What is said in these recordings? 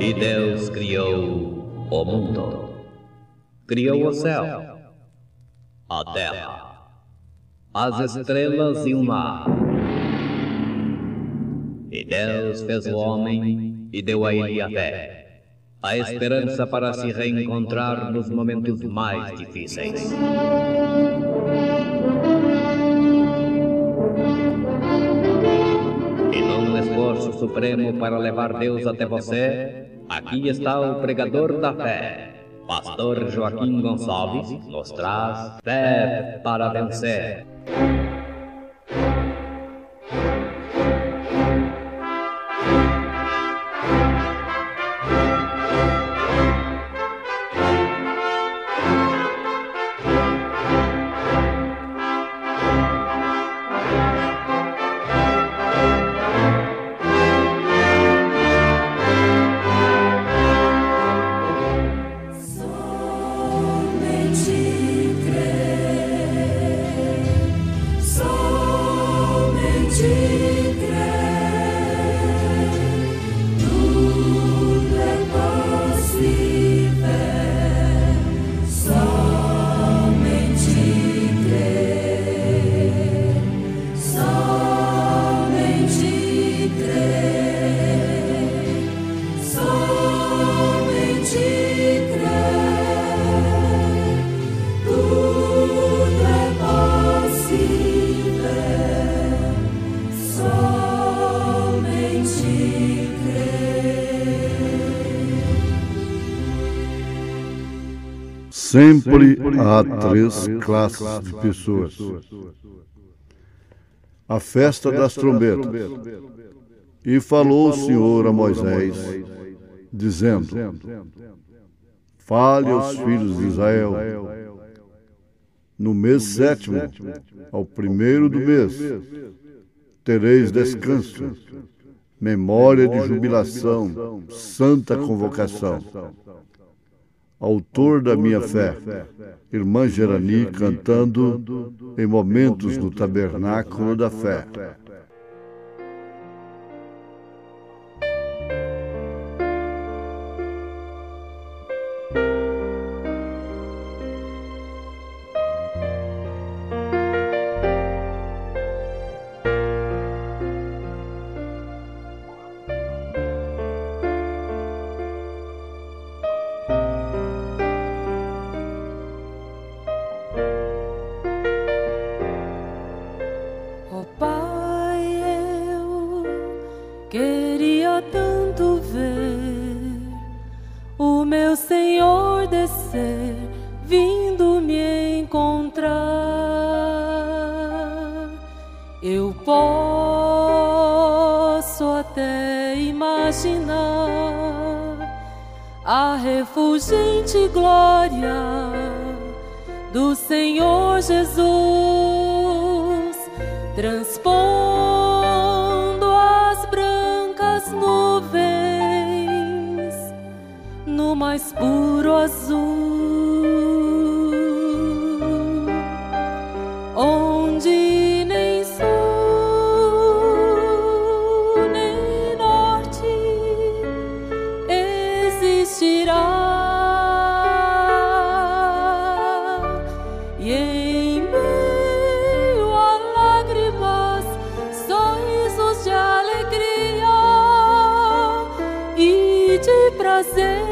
E Deus criou o mundo. Criou o céu, a terra, as estrelas e o mar. E Deus fez o homem e deu a ele a fé, a esperança para se reencontrar nos momentos mais difíceis. E num esforço supremo para levar Deus até você, aqui está o pregador da fé. Pastor Joaquim Gonçalves nos traz fé para vencer. Sempre há três classes de pessoas. A festa das trombetas. E falou o Senhor a Moisés, dizendo: fale aos filhos de Israel, no mês sétimo, ao primeiro do mês, tereis descanso, memória de jubilação, santa convocação. Autor da minha fé, irmã Gerani, cantando em momentos do tabernáculo da fé. Queria tanto ver o meu Senhor descer, vindo me encontrar. Eu posso até imaginar a refulgente glória do Senhor Jesus transpondo nuvens no mais puro azul, onde nem sul nem norte existirá. E em meio a lágrimas, sorrisos de alegria e de prazer,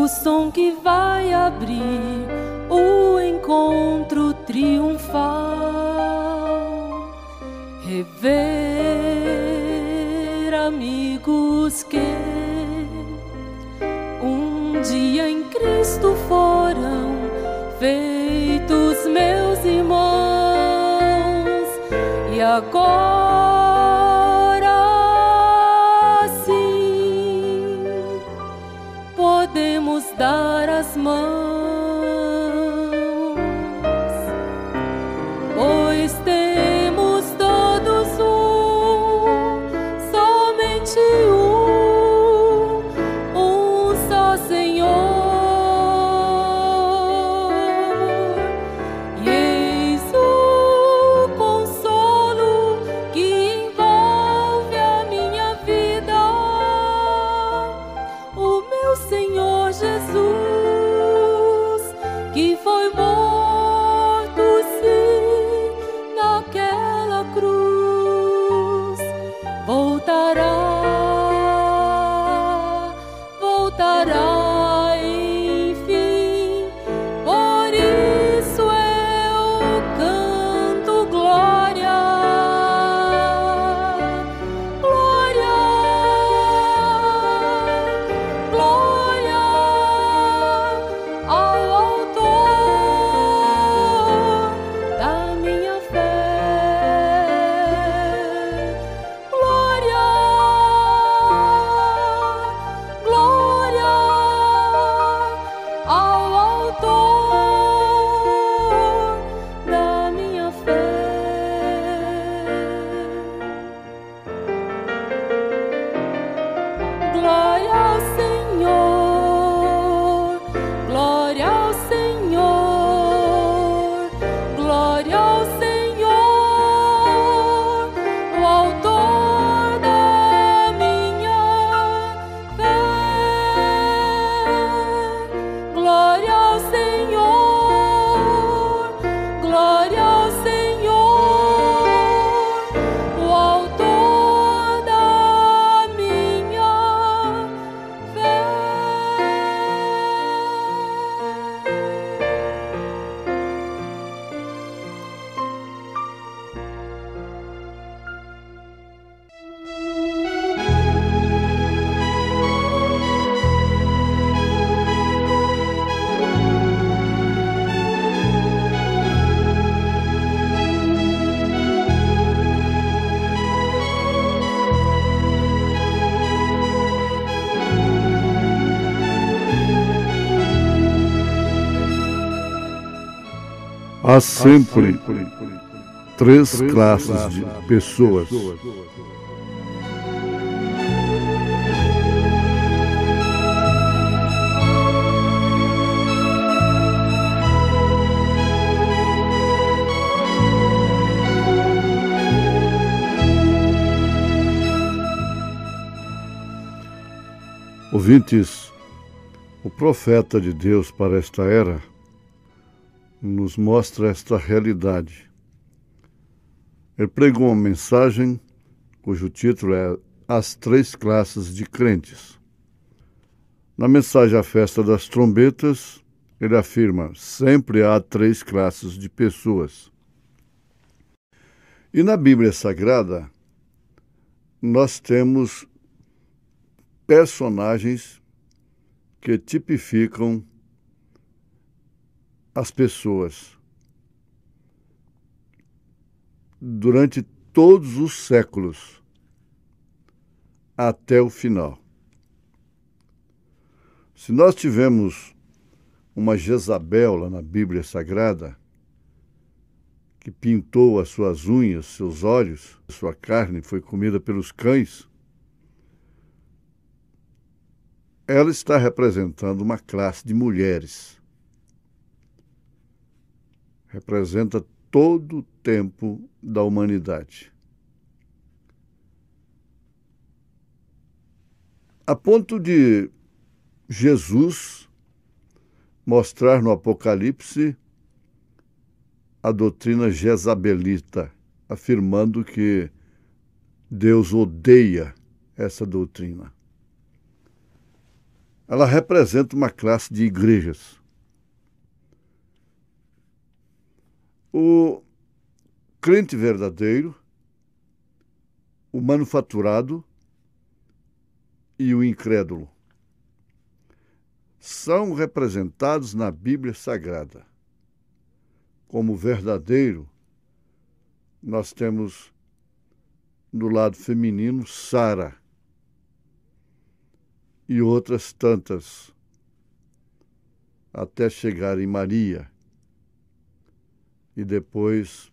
som que vai abrir o encontro triunfal. Rever amigos que um dia em Cristo foram feitos meus irmãos, e agora sim podemos dar as mãos, pois temos todos somente um só Senhor. Há sempre três classes de pessoas. Ouvintes, o profeta de Deus para esta era nos mostra esta realidade. Ele pregou uma mensagem cujo título é As Três Classes de Crentes. Na mensagem à Festa das Trombetas, ele afirma: sempre há três classes de pessoas. E na Bíblia Sagrada, nós temos personagens que tipificam as pessoas durante todos os séculos até o final. Se nós tivemos uma Jezabel lá na Bíblia Sagrada, que pintou as suas unhas, seus olhos, sua carne foi comida pelos cães, ela está representando uma classe de mulheres. Representa todo o tempo da humanidade. A ponto de Jesus mostrar no Apocalipse a doutrina jezabelita, afirmando que Deus odeia essa doutrina. ela representa uma classe de igrejas. O crente verdadeiro, o manufaturado e o incrédulo são representados na Bíblia Sagrada. Como verdadeiro, nós temos do lado feminino Sara e outras tantas, até chegar em Maria e depois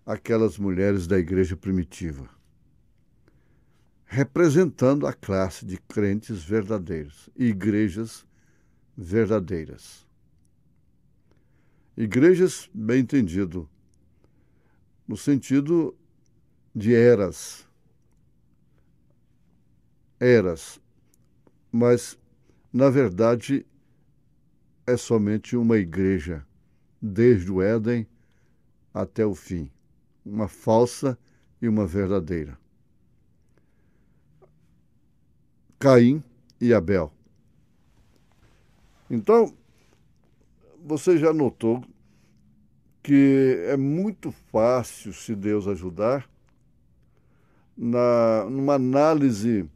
aquelas mulheres da igreja primitiva, representando a classe de crentes verdadeiros, igrejas verdadeiras. Igrejas, bem entendido, no sentido de eras, mas, na verdade, é somente uma igreja, desde o Éden até o fim, uma falsa e uma verdadeira. Caim e Abel. Então, você já notou que é muito fácil, se Deus ajudar, numa análise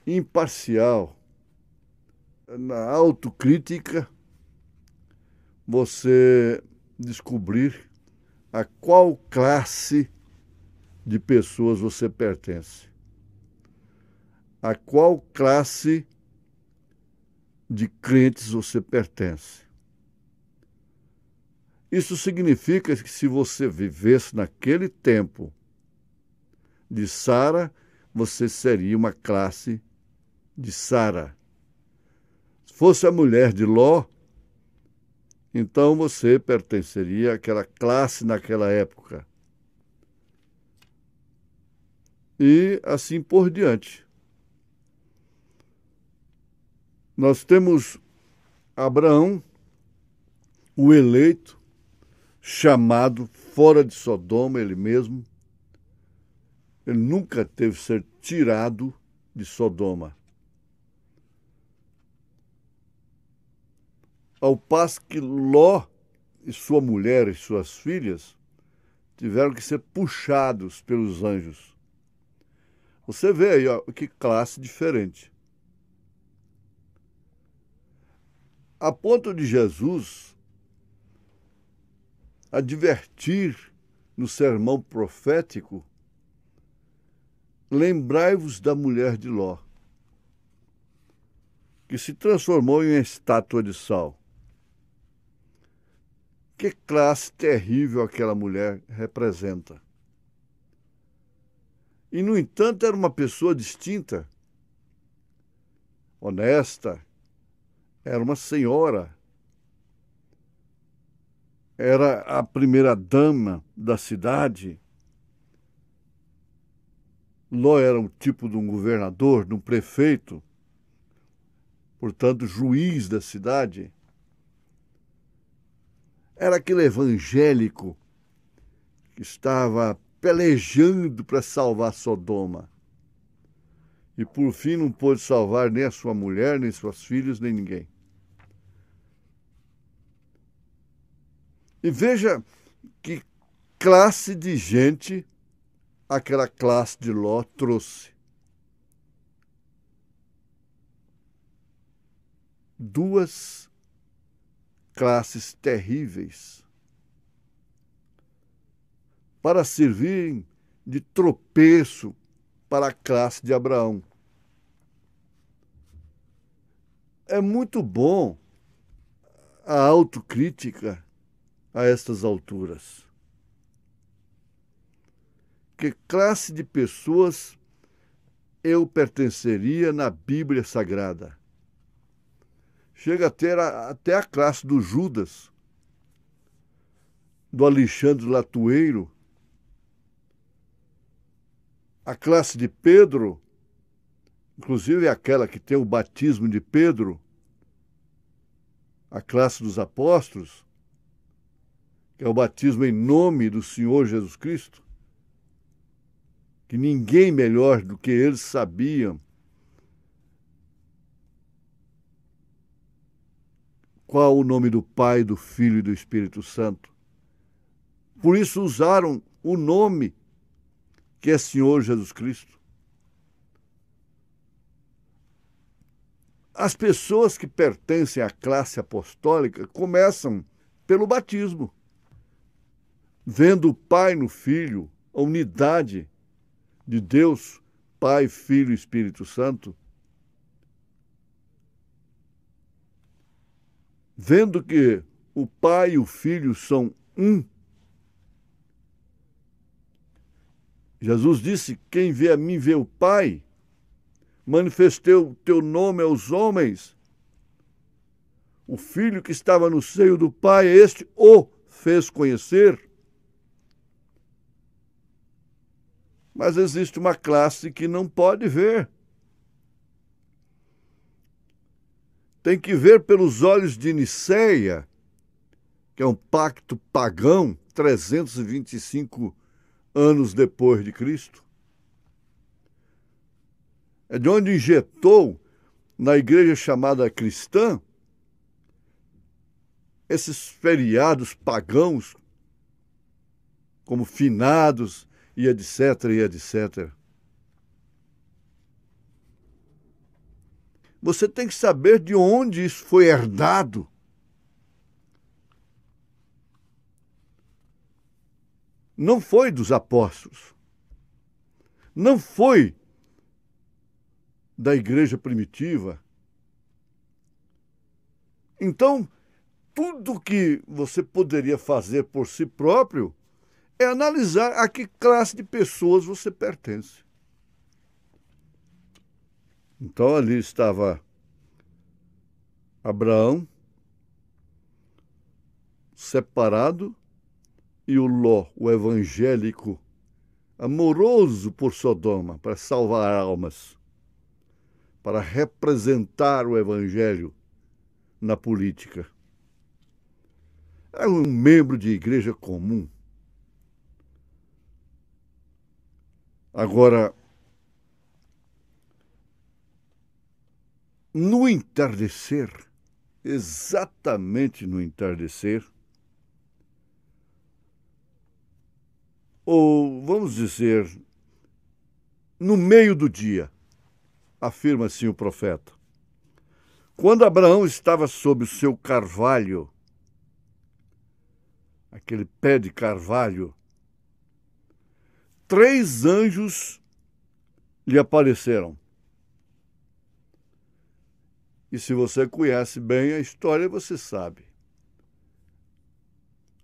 imparcial, na autocrítica, você descobrir a qual classe de pessoas você pertence, a qual classe de crentes você pertence. Isso significa que se você vivesse naquele tempo de Sara, você seria uma classe de Sara. Se fosse a mulher de Ló, então você pertenceria àquela classe naquela época. E assim por diante. Nós temos Abraão, o eleito, chamado fora de Sodoma, ele mesmo. Ele nunca teve que ser tirado de Sodoma. Ao passo que Ló e sua mulher e suas filhas tiveram que ser puxados pelos anjos. Você vê aí, ó, que classe diferente. A ponto de Jesus advertir no sermão profético: lembrai-vos da mulher de Ló, que se transformou em uma estátua de sal. Que classe terrível aquela mulher representa. E, no entanto, era uma pessoa distinta, honesta, era uma senhora, era a primeira dama da cidade. Ló era um tipo de um governador, de um prefeito, portanto, juiz da cidade. Era aquele evangélico que estava pelejando para salvar Sodoma. E, por fim, não pôde salvar nem a sua mulher, nem suas filhas, nem ninguém. E veja que classe de gente aquela classe de Ló trouxe. Duas classes terríveis para servirem de tropeço para a classe de Abraão. É muito bom a autocrítica a estas alturas. Que classe de pessoas eu pertenceria na Bíblia Sagrada? Chega a ter até a classe do Judas, do Alexandre Latueiro, a classe de Pedro, inclusive aquela que tem o batismo de Pedro, a classe dos apóstolos, que é o batismo em nome do Senhor Jesus Cristo, que ninguém melhor do que eles sabiam qual o nome do Pai, do Filho e do Espírito Santo. Por isso usaram o nome que é Senhor Jesus Cristo. As pessoas que pertencem à classe apostólica começam pelo batismo, vendo o Pai no Filho, a unidade de Deus, Pai, Filho e Espírito Santo, vendo que o Pai e o Filho são um. Jesus disse: quem vê a mim vê o Pai. Manifestei o teu nome aos homens. O Filho que estava no seio do Pai, este o fez conhecer. Mas existe uma classe que não pode ver. Tem que ver pelos olhos de Niceia, que é um pacto pagão, 325 anos depois de Cristo. É de onde injetou na igreja chamada cristã esses feriados pagãos, como finados e etc, e etc. Você tem que saber de onde isso foi herdado. Não foi dos apóstolos. Não foi da igreja primitiva. Então, tudo que você poderia fazer por si próprio é analisar a que classe de pessoas você pertence. Então, ali estava Abraão, separado, e o Ló, o evangélico, amoroso por Sodoma, para salvar almas, para representar o evangelho na política. É um membro de igreja comum. Agora, no entardecer, exatamente no entardecer, ou vamos dizer, no meio do dia, afirma assim o profeta, quando Abraão estava sob o seu carvalho, aquele pé de carvalho, 3 anjos lhe apareceram. E se você conhece bem a história, você sabe.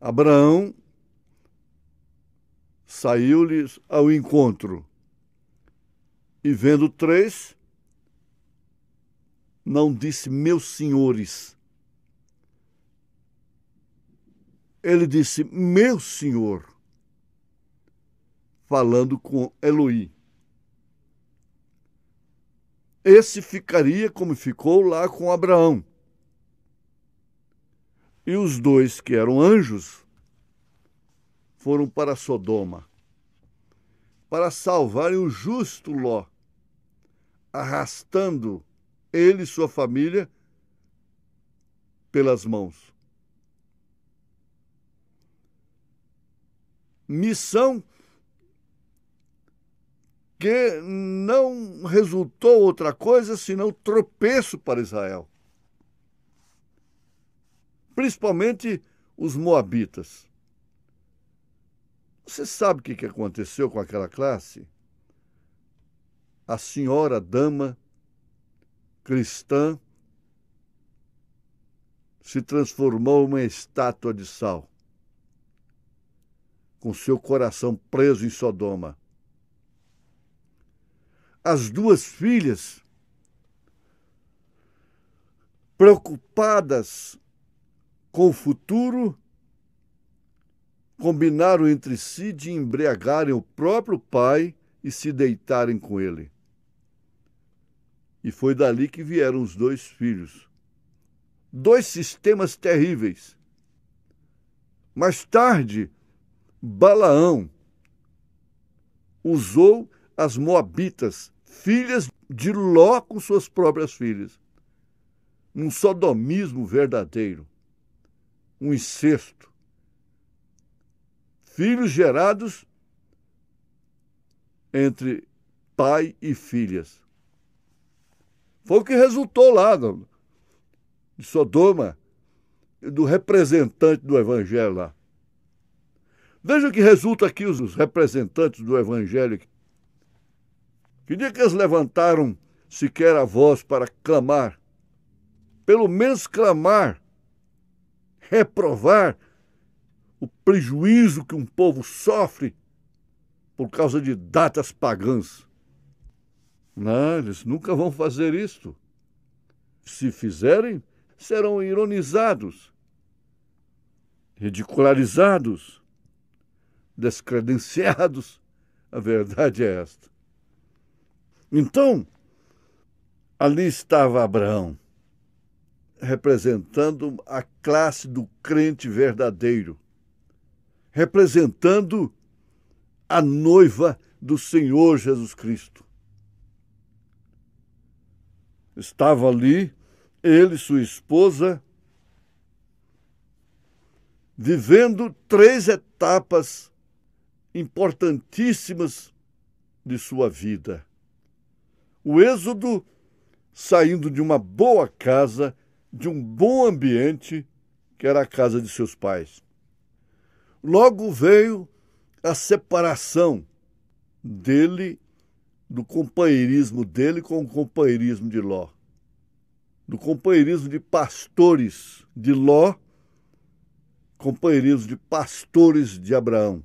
Abraão saiu-lhes ao encontro e, vendo 3, não disse meus senhores. Ele disse meu senhor, falando com Eloí. Esse ficaria como ficou lá com Abraão. E os 2 que eram anjos foram para Sodoma para salvarem o justo Ló, arrastando ele e sua família pelas mãos. Missão que não resultou outra coisa senão tropeço para Israel. Principalmente os moabitas. Você sabe o que aconteceu com aquela classe? A senhora dama cristã se transformou em uma estátua de sal, com seu coração preso em Sodoma. As 2 filhas, preocupadas com o futuro, combinaram entre si de embriagarem o próprio pai e se deitarem com ele. E foi dali que vieram os 2 filhos. 2 sistemas terríveis. Mais tarde, Balaão usou as moabitas, filhas de Ló com suas próprias filhas. um sodomismo verdadeiro, um incesto. Filhos gerados entre pai e filhas. Foi o que resultou lá de Sodoma, do representante do Evangelho lá. Veja o que resulta aqui os representantes do Evangelho. Que dia que eles levantaram sequer a voz para clamar, pelo menos clamar, reprovar o prejuízo que um povo sofre por causa de datas pagãs. Não, eles nunca vão fazer isto. Se fizerem, serão ironizados, ridicularizados, descredenciados. A verdade é esta. Então, ali estava Abraão, representando a classe do crente verdadeiro, representando a noiva do Senhor Jesus Cristo. Estava ali ele e sua esposa, vivendo 3 etapas importantíssimas de sua vida. O êxodo, saindo de uma boa casa, de um bom ambiente, que era a casa de seus pais. Logo veio a separação dele, do companheirismo dele com o companheirismo de Ló. Do companheirismo de pastores de Ló, companheirismo de pastores de Abraão.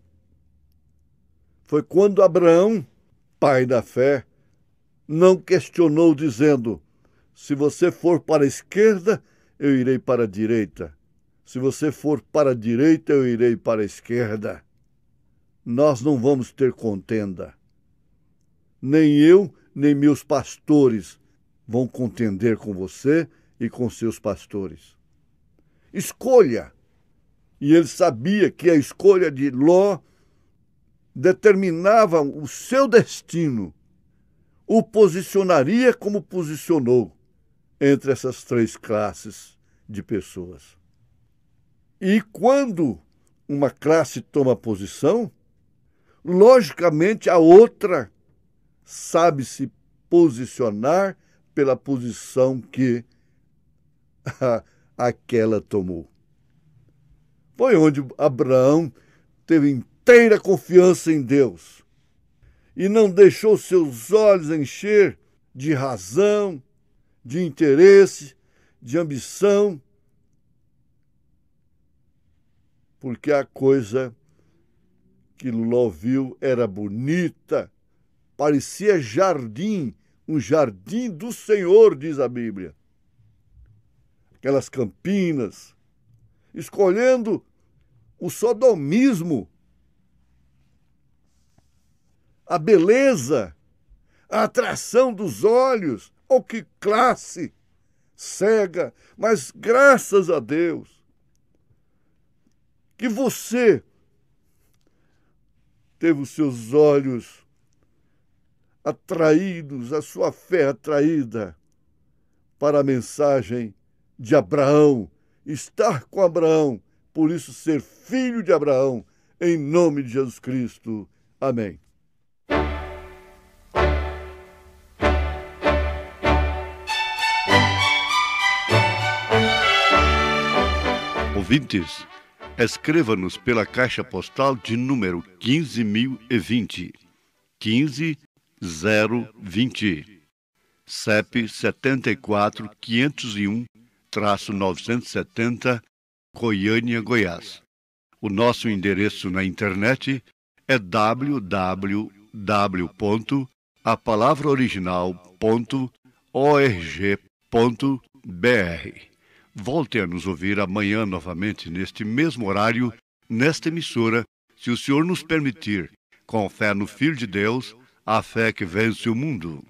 Foi quando Abraão, pai da fé, não questionou, dizendo: se você for para a esquerda, eu irei para a direita. Se você for para a direita, eu irei para a esquerda. Nós não vamos ter contenda. Nem eu, nem meus pastores vão contender com você e com seus pastores. Escolha. E ele sabia que a escolha de Ló determinava o seu destino, o posicionaria como posicionou entre essas 3 classes de pessoas. E quando uma classe toma posição, logicamente a outra sabe se posicionar pela posição que aquela tomou. Foi onde Abraão teve inteira confiança em Deus e não deixou seus olhos encher de razão, de interesse, de ambição, porque a coisa que Ló viu era bonita, parecia jardim, um jardim do Senhor, diz a Bíblia. Aquelas campinas, escolhendo o sodomismo, a beleza, a atração dos olhos. Oh, que classe cega! Mas graças a Deus que você teve os seus olhos atraídos, a sua fé atraída para a mensagem de Abraão, estar com Abraão, por isso ser filho de Abraão, em nome de Jesus Cristo. Amém. Ouvintes, escreva-nos pela caixa postal de número 15.020, 15020, CEP 74.501-970, Goiânia, Goiás. O nosso endereço na internet é www.apalavraoriginal.org.br. Volte a nos ouvir amanhã novamente neste mesmo horário, nesta emissora, se o Senhor nos permitir, com fé no Filho de Deus, a fé que vence o mundo.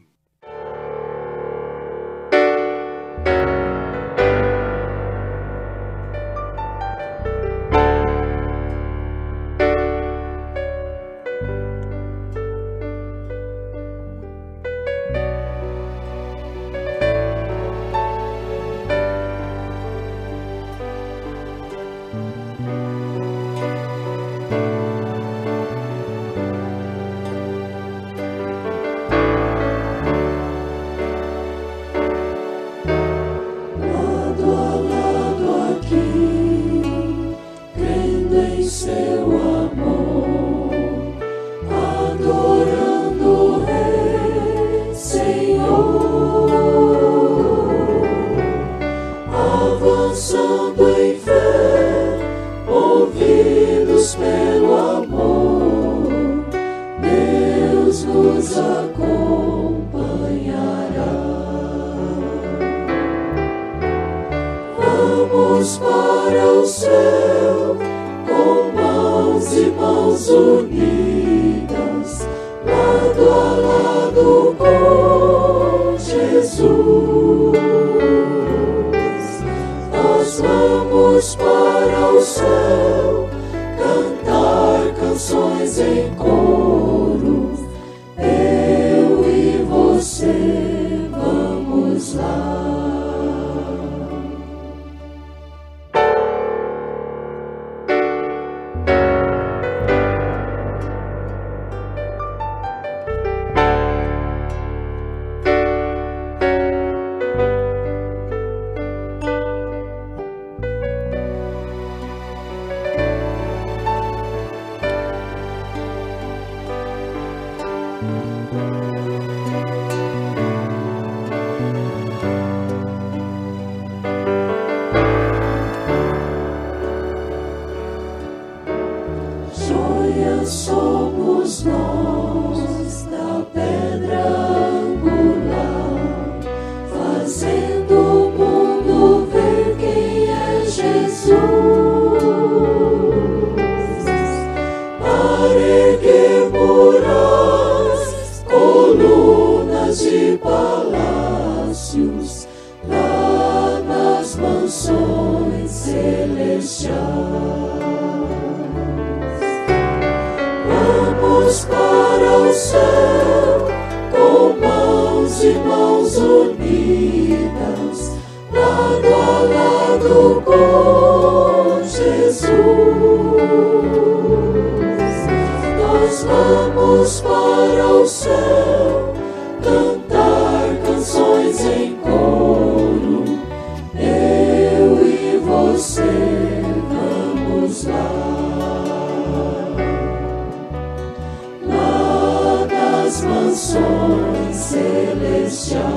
Somos nós da pedra angular, fazendo o mundo ver quem é Jesus. Para erguer murais, colunas de palácios, lá nas mansões celestiais. Vamos para o céu com mãos e mãos unidas, lado a lado com Jesus. Nós vamos para o céu cantar canções em coro, eu e você vamos lá. Mansões celestiais.